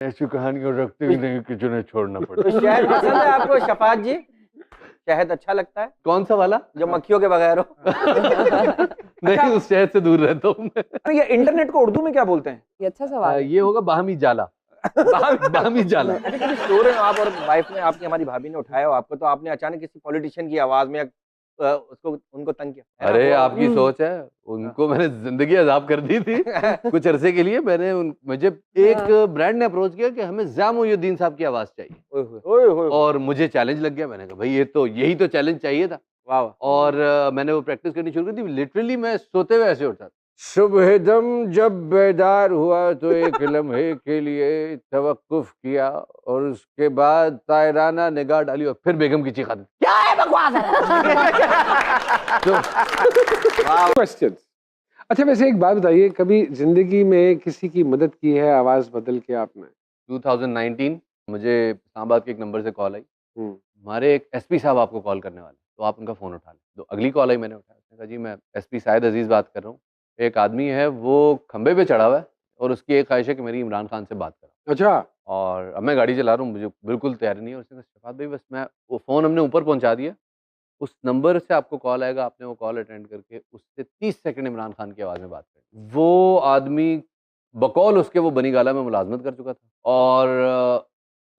ऐसी कहानियां रखते ही नहीं कि जिन्हें छोड़ना पड़े। तो शहद पसंद है आपको शफात जी? शहद अच्छा लगता है कौन सा वाला? जो मक्खियों के बगैर हो? नहीं, उस शहद से दूर रहता हूँ मैं। तो ये इंटरनेट को उर्दू में क्या बोलते हैं? ये अच्छा सवाल है। ये होगा बाहमी जाला। बाहमी जाला। अच्छा, कभी सो रहे हो आप और वाइफ ने आपकी हमारी भाभी ने उठाया हो आपको, तो आपने अचानक किसी पॉलिटिशियन की आवाज में उसको उनको तंग किया है ना? अरे वो- आपकी सोच है, उनको मैंने जिंदगी अजाब कर दी थी कुछ अरसे के लिए। मुझे एक ब्रांड ने अप्रोच किया कि हमें ज़िया मोइनुद्दीन साहब की आवाज चाहिए, ओए होए, ओए होए, और मुझे चैलेंज लग गया। मैंने कहा भाई यही तो चैलेंज चाहिए था। वाह वाह। और मैंने वो प्रैक्टिस करनी शुरू कर दी। लिटरली मैं सोते हुए ऐसे उठा था। सुबह दम जब बेदार हुआ तो एक लम्हे के लिए तवक्कुफ किया और उसके बाद तायराना निगाह डाली और फिर बेगम की चीखा दी, क्या है बकवास है। क्वेश्चन। अच्छा, वैसे एक बात बताइए, कभी जिंदगी में किसी की मदद की है आवाज बदल के आपने? 2019 मुझे इस्लामाबाद के एक नंबर से कॉल आई, हमारे एक एसपी साहब आपको कॉल करने वाले, तो आप उनका फ़ोन उठा लें। तो अगली कॉल आई, मैंने उठाया। उसने कहा जी मैं एसपी शाहिद अजीज़ बात कर रहा हूँ। एक आदमी है वो खंबे पे चढ़ा हुआ है और उसकी एक ख्वाहिश है कि मेरी इमरान खान से बात करा। अच्छा। और अब मैं गाड़ी चला रहा हूँ, मुझे बिल्कुल तैयारी नहीं है। उसने कहा शफात भाई बस मैं वो फ़ोन हमने ऊपर पहुँचा दिया, उस नंबर से आपको कॉल आएगा, आपने वो कॉल अटेंड करके उससे 30 सेकंड इमरान खान की आवाज़ में बात करें। वो आदमी बकौल उसके वो बनी गाला में मुलाजमत कर चुका था और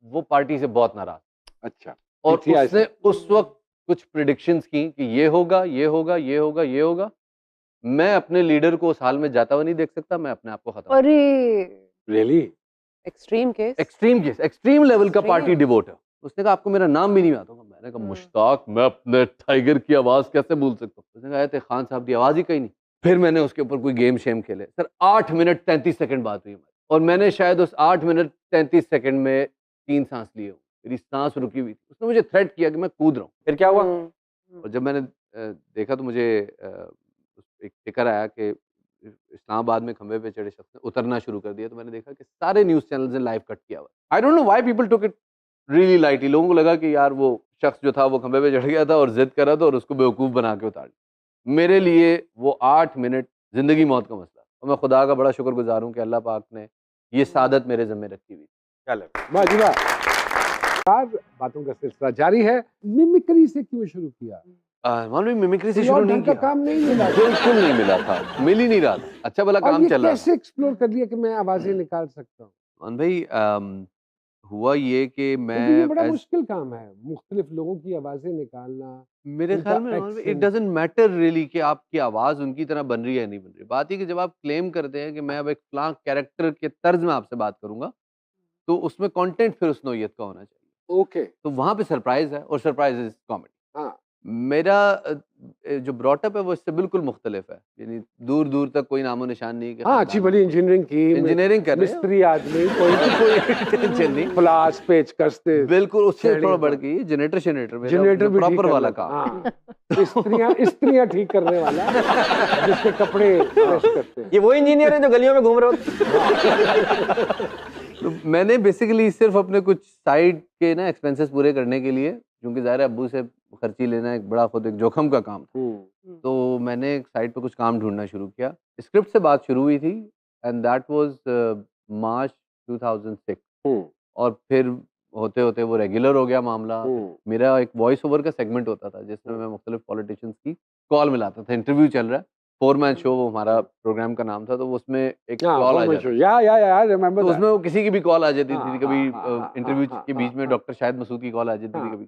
वो पार्टी से बहुत नाराज़। अच्छा। और PTI उसने से। उस वक्त कुछ प्रिडिक्शंस की कि ये होगा, ये होगा, ये होगा, ये होगा। मैं अपने लीडर को उस हाल में जाता हुआ नहीं देख सकता, मैं अपने आप को खत्म। अरे really? Extreme case. Extreme level का Extreme? पार्टी डिवोट है। उसने कहा आपको मेरा नाम भी नहीं आता होगा। मैंने कहा मुश्ताक, मैं अपने टाइगर की आवाज़ कैसे भूल सकता हूँ। उसने कहा खान साहब की आवाज़ ही कहीं नहीं। फिर मैंने उसके ऊपर कोई गेम शेम खेले। सर 8 मिनट 33 सेकंड बात हुई हमारी, और मैंने शायद उस 8 मिनट 33 सेकंड में 3 सांस लिए हों। मेरी सांस रुकी हुई थी। उसने मुझे थ्रेट किया कि मैं कूद रहा हूँ। फिर क्या हुआ? और जब मैंने देखा तो मुझे एक टिकर आया कि इस्लामाबाद में खंबे पे चढ़े शख्स ने उतरना शुरू कर दिया। तो मैंने देखा कि सारे न्यूज़ चैनल्स ने लाइव कट किया हुआ। I don't know why people took it really lightly. लोगों को लगा कि यार वो शख्स जो था वो खंबे पे चढ़ गया था और जिद कर रहा था और उसको बेवकूफ़ बना के उतार दिया। मेरे लिए वो 8 मिनट ज़िंदगी मौत का मसला, और मैं खुदा का बड़ा शुक्रगुज़ार हूँ कि अल्लाह पाक ने ये सादत मेरे ज़िम्मे रखी हुई। चलो वाह जी वाह। बातों का सिलसिला जारी है। मिमिक्री से क्यों शुरू किया? मालूम मिमिक्री से कोई शुरू और नहीं ढंग का किया, काम नहीं मिला? बिल्कुल नहीं मिला था, मिल ही नहीं रहा था। अच्छा भला और काम ये चल रहा था। कैसे एक्सप्लोर कर लिया कि मैं आवाजें निकाल सकता हूँ? मान भाई हुआ ये कि क्योंकि ये बड़ा मैं मुश्किल काम है, मुख्तलिफ लोगों की आवाजें निकालना। मेरे उनका ख्याल में it accent। Doesn't matter really कि आपकी आवाज़ उनकी तरह बन रही है या नहीं बन रही। बात ये कि जब आप क्लेम करते हैं कि मैं अब एक फ़लाँ कैरेक्टर के तर्ज में आपसे बात करूँगा, तो उसमें कंटेंट फिर उस नौइयत का होना चाहिए। ओके। तो वहाँ पे सरप्राइज़ है, और सरप्राइज़ इज़ कॉमेडी। हाँ। मेरा जो ब्रॉटअप है वो इससे बिल्कुल मुख्तलिफ है। यानी दूर-दूर तक कोई नामो-निशान नहीं कि हाँ, अच्छी खानदान बड़ी इंजीनियरिंग की, इंजीनियरिंग कर रहे हैं। मिस्त्री आदमी, कोई कोई टेंशन नहीं। प्लास पेचकस से बिल्कुल, उससे छेड़ी थोड़ा का। बढ़ के जनरेटर मेरा जनरेटर जो भी ठीक प्रॉपर कर वाला लेता। काम। हाँ। स्त्रियां ठीक करने वाला, जिसके कपड़े प्रेस करते हैं। ये वो इंजीनियर है जो गलियों में घूम रहे होते? तो मैंने बेसिकली सिर्फ अपने कुछ साइड के ना एक्सपेंसेस पूरे करने के लिए, क्योंकि ज़ाहिर है अब्बू से खर्ची लेना एक बड़ा खुद एक जोखम का काम था। तो मैंने एक साइड पे कुछ काम ढूंढना शुरू किया। स्क्रिप्ट से बात शुरू हुई थी, एंड दैट वाज मार्च 2006। और फिर होते होते वो रेगुलर हो गया मामला। मेरा एक वॉइस ओवर का सेगमेंट होता था जिसमें मैं मुख्तलिफ पॉलिटिशियंस की कॉल मिलाता था। इंटरव्यू चल रहा है, 4 मैन शो वो हमारा प्रोग्राम का नाम था। तो उसमें एक कॉल आ जाती, या रिमेंबर तो उसमें वो किसी की भी कॉल आ जाती हाँ, थी। कभी हाँ, इंटरव्यू हाँ, के बीच में हाँ, डॉक्टर शाहिद मसूद की कॉल आ जाती थी कभी।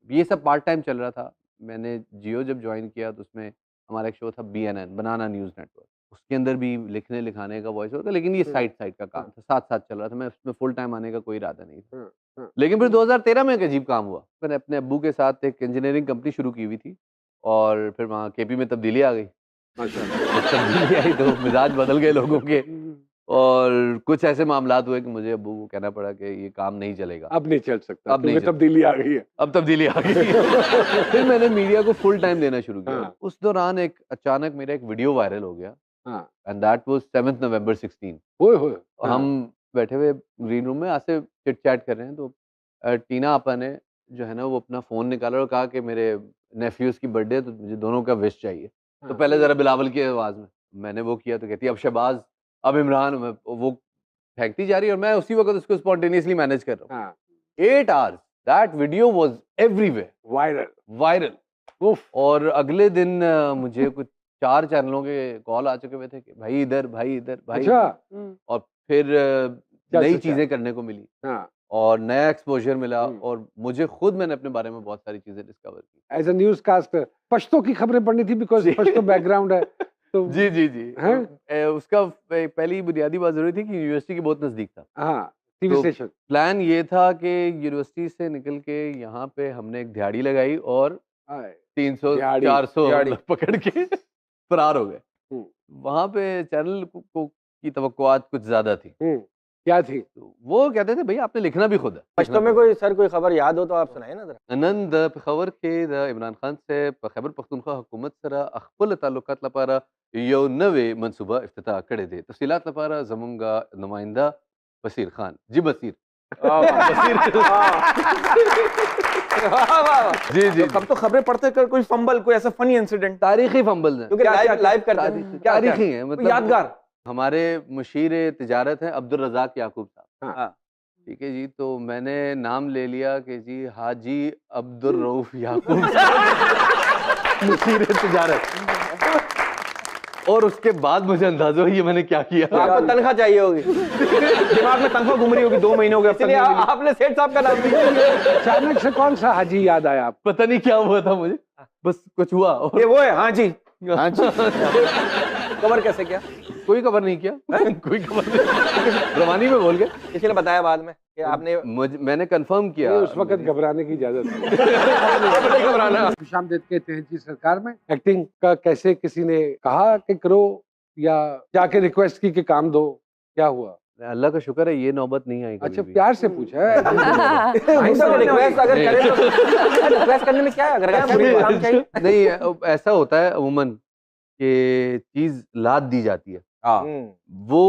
ये सब पार्ट टाइम चल रहा था। मैंने जियो जब ज्वाइन किया तो उसमें हमारा एक शो था BNN, बनाना न्यूज़ नेटवर्क। उसके अंदर भी लिखने लिखाने का वॉइस होता, लेकिन ये साइड का काम था, साथ-साथ चल रहा था। मैं उसमें फुल टाइम आने का कोई इरादा नहीं था। लेकिन फिर 2013 में एक अजीब काम हुआ। मैंने अपने अब्बू के साथ एक इंजीनियरिंग कंपनी शुरू की हुई थी, और फिर वहाँ केपी में तब्दीली आ गई। जब तब्दीली आई तो मिजाज बदल गए लोगों के, और कुछ ऐसे मामलात हुए कि मुझे अब्बू को कहना पड़ा कि ये काम नहीं चलेगा, अब नहीं चल सकता, अब नहीं क्योंकि चल तब्दीली आ गई है। अब तब्दीली आ गई। फिर मैंने मीडिया को फुल टाइम देना शुरू किया। हाँ। उस दौरान एक अचानक मेरा एक वीडियो वायरल हो गया, हाँ। एंड दैट वाज 7 नवंबर 16। ओए होए। और हम बैठे हुए ग्रीन रूम में ऐसे चिट चैट कर रहे हैं, तो टीना आपा ने जो है ना वो अपना फ़ोन निकाला और कहा कि मेरे नेफ्यूज़ की बर्थडे है, तो मुझे दोनों का विश चाहिए। तो पहले ज़रा बिलावल की आवाज़ में मैंने वो किया, तो कहती है अब शहबाज, अब इमरान। वो फेंकती जा रही है और मैं उसी वक्त उसको स्पॉन्टेनियसली मैनेज कर रहा हूँ। हाँ 8 hours that video was everywhere, viral viral. उफ और अगले दिन मुझे कुछ 4 चैनलों के कॉल आ चुके हुए थे कि भाई इधर, भाई इधर, भाई अच्छा इधर। और फिर क्या नई सोचा? चीजें करने को मिली हाँ और नया एक्सपोजर मिला हम्म। और मुझे खुद मैंने अपने बारे में बहुत सारी चीजें डिस्कवर की। As a newscaster Pashto की खबरें पढ़नी थी बिकॉज जी। पश्तो बैकग्राउंड है तो जी जी जी। हैं? उसका पहली बुनियादी बात जरूरी थी कि यूनिवर्सिटी के बहुत नजदीक था। हाँ टीवी तो स्टेशन प्लान ये था कि यूनिवर्सिटी से निकल के यहाँ पे हमने एक दिहाड़ी लगाई और 300 दिहाड़ी, 400 दिहाड़ी। पकड़ के फरार हो गए। हम्म। वहां पे चैनल की तवक्कुआत कुछ ज्यादा थी, क्या थी तो वो कहते थे भैया आपने लिखना भी खुद है। पश्तो में कोई सर कोई खबर याद हो तो आप सुनाइए ना जरा। आनंद खबर के इमरान खान से खैबर पख्तूनख्वा हुकूमत सरा अखबल ताल्लुकात लपारा यो नवे मनसूबा इफ्तिताह करे दे तफसीलात लपारा जमुंगा नुमाइंदा बसीर खान जी बसीर जी जी कब तो खबरें पढ़ते कर कोई फंबल कोई ऐसा फनी इंसिडेंट तारीखी फंबल है, क्योंकि लाइव करते थे क्या तारीखी है मतलब यादगार हमारे मुशीर तिजारत हैं अब्दुल रज़ाक याकूब साहब। हाँ। ठीक है जी, तो मैंने नाम ले लिया कि जी हाजी अब्दुल रऊफ याकूब साहब मुशीर तिजारत। और उसके बाद मुझे अंदाजा हुआ ये मैंने क्या किया। आपको तनख्वाह चाहिए होगी दिमाग में तनख्वाह घूम रही होगी 2 महीने हो गए अब तक इसलिए नहीं मिली। आपने सेठ साहब का नाम लिया। अचानक से कौन सा हाजी याद आया आपको पता नहीं क्या हुआ था मुझे, बस कुछ हुआ और ये वो है हाँ जी कवर कैसे किया? कोई खबर नहीं किया कोई खबर नहीं रवानी में बोल गए। किसी ने बताया बाद में कि आपने मैंने कंफर्म किया नहीं, उस वक्त घबराने की इजाजत नहीं घबराना। खुशामदीद कहते हैं जी सरकार में एक्टिंग का कैसे किसी ने कहा कि करो या जाके रिक्वेस्ट की कि काम दो, क्या हुआ? अल्लाह का शुक्र है ये नौबत नहीं आई कभी अच्छा भी। प्यार से पूछा है रिक्वेस्ट अगर करें तो रिक्वेस्ट करने में क्या है? अगर अच्छा कोई काम चाहिए नहीं ऐसा होता है अमूमन कि चीज लाद दी जाती है, वो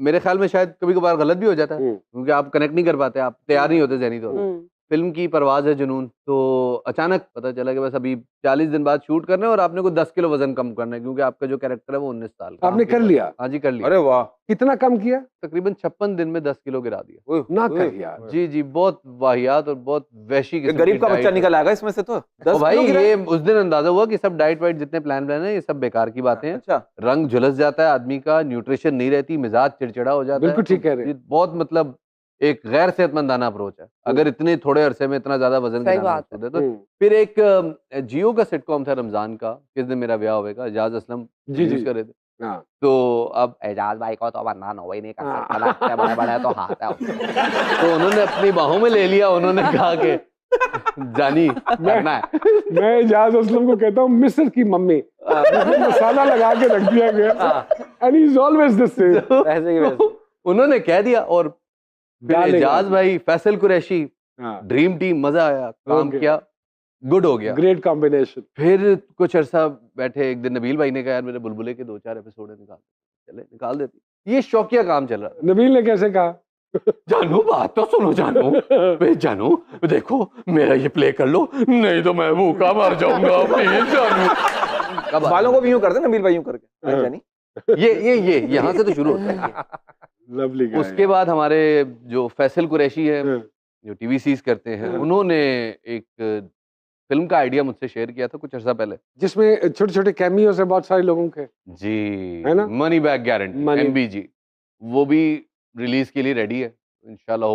मेरे ख्याल में शायद कभी कभार गलत भी हो जाता है क्योंकि आप कनेक्ट नहीं कर पाते, आप तैयार नहीं होते ज़हनी तौर पर। फिल्म की परवाज है जुनून, तो अचानक पता चला कि बस अभी 40 दिन बाद शूट करना है और आपने को 10 किलो वजन कम करना है क्योंकि आपका जो कैरेक्टर है वो 19 साल का। आपने कर लिया? हाँ जी कर लिया। अरे वाह कितना कम किया? तकरीबन 56 दिन में 10 किलो गिरा दिया। ना कर यार। जी जी, बहुत वाहियात और बहुत वहशी ये किस्म गरीब की का बच्चा डाइट है। निकल आएगा इसमें से तो 10 ओ भाई किलो गिरा है? ये उस दिन अंदाजा हुआ कि सब डाइट वाइट जितने प्लान है ये सब बेकार की बातें हैं। अच्छा रंग झुलस जाता है आदमी का, न्यूट्रिशन नहीं रहती, मिजाज चिड़चिड़ा हो जाता है। बिल्कुल ठीक कह रहे हैं। ये बहुत मतलब एक गैर सेहतमंदाना अप्रोच है। अगर इतने थोड़े अरसे में इतना ज्यादा वजन सही गिराना बात है। मकसूद है तो फिर एक जियो का सिटकॉम था रमजान का, किस दिन मेरा ब्याह होगा, एजाज असलम जी, जी। यूज कर रहे थे। हाँ। तो अब एजाज भाई को तो बनना नो नहीं कर सकता, बड़े बड़े तो हाथ है। तो उन्होंने अपनी बाहों में ले लिया, उन्होंने कहा कि जानी करना है। मैं एजाज असलम को कहता हूँ मिस्र की मम्मी, जिसमें मसाला लगा के रख दिया गया and he is always this same. वैसे की वैसे उन्होंने कह दिया और फिर डालेगा। एजाज भाई, फैसल कुरैशी, हाँ ड्रीम टीम, मजा आया, काम Okay. किया, गुड हो गया। Great combination. फिर कुछ अरसा बैठे, एक दिन नबील भाई ने कहा यार मेरे बुलबुले के 2-4 एपिसोड निकाल दे। चले निकाल देती। ये शौकिया काम चल रहा नबील ने कैसे कहा? जानू बात तो सुनो जानू, बे जानू देखो मेरा ये प्ले कर लो नहीं तो मैं भूखा मर जाऊंगा प्लीज जानू। कब बालों को भी यूं करते ना नबील भाई यूं करके हाँ। जानी ये यहाँ से तो शुरू होता है। लवली गाय। उसके बाद हमारे जो फैसल कुरैशी है हाँ। जो टीवी सीरीज करते हैं, हाँ। उन्होंने एक फिल्म का आइडिया मुझसे शेयर किया था कुछ अर्सा पहले। जिसमें छोटे छोटे कैमियोस है बहुत सारे लोगों के, जी है ना? Money back guarantee Money- MBG, वो भी रिलीज के लिए रेडी है इंशाल्लाह।